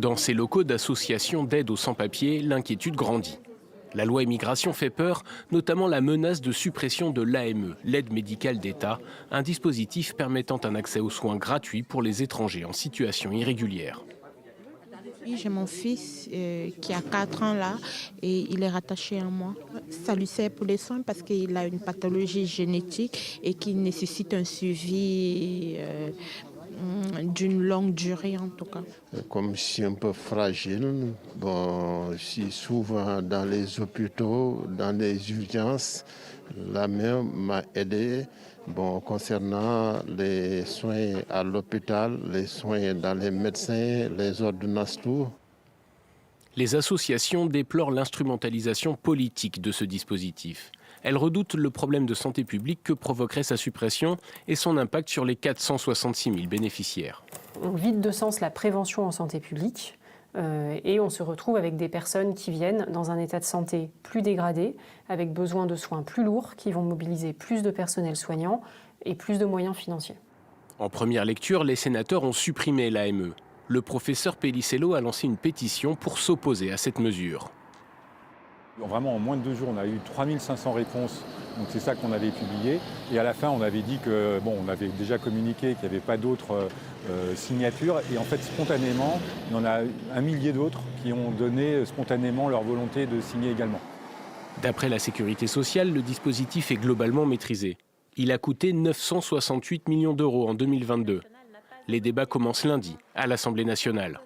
Dans ces locaux d'associations d'aide aux sans-papiers, l'inquiétude grandit. La loi immigration fait peur, notamment la menace de suppression de l'AME, l'aide médicale d'État, un dispositif permettant un accès aux soins gratuits pour les étrangers en situation irrégulière. J'ai mon fils qui a 4 ans là et il est rattaché à moi. Ça lui sert pour les soins parce qu'il a une pathologie génétique et qui nécessite un suivi d'une longue durée en tout cas. Comme je suis un peu fragile, je suis souvent dans les hôpitaux, dans les urgences. La mère m'a aidé concernant les soins à l'hôpital, les soins dans les médecins, les ordonnances, tout. Les associations déplorent l'instrumentalisation politique de ce dispositif. Elles redoutent le problème de santé publique que provoquerait sa suppression et son impact sur les 466 000 bénéficiaires. On vide de sens la prévention en santé publique et on se retrouve avec des personnes qui viennent dans un état de santé plus dégradé, avec besoin de soins plus lourds, qui vont mobiliser plus de personnel soignant et plus de moyens financiers. En première lecture, les sénateurs ont supprimé l'AME. Le professeur Pellicello a lancé une pétition pour s'opposer à cette mesure. Vraiment, en moins de 2 jours, on a eu 3500 réponses, donc c'est ça qu'on avait publié. Et à la fin, on avait dit que, on avait déjà communiqué qu'il n'y avait pas d'autres signatures. Et en fait, spontanément, il y en a 1 millier d'autres qui ont donné spontanément leur volonté de signer également. D'après la Sécurité sociale, le dispositif est globalement maîtrisé. Il a coûté 968 millions d'euros en 2022. Les débats commencent lundi à l'Assemblée nationale.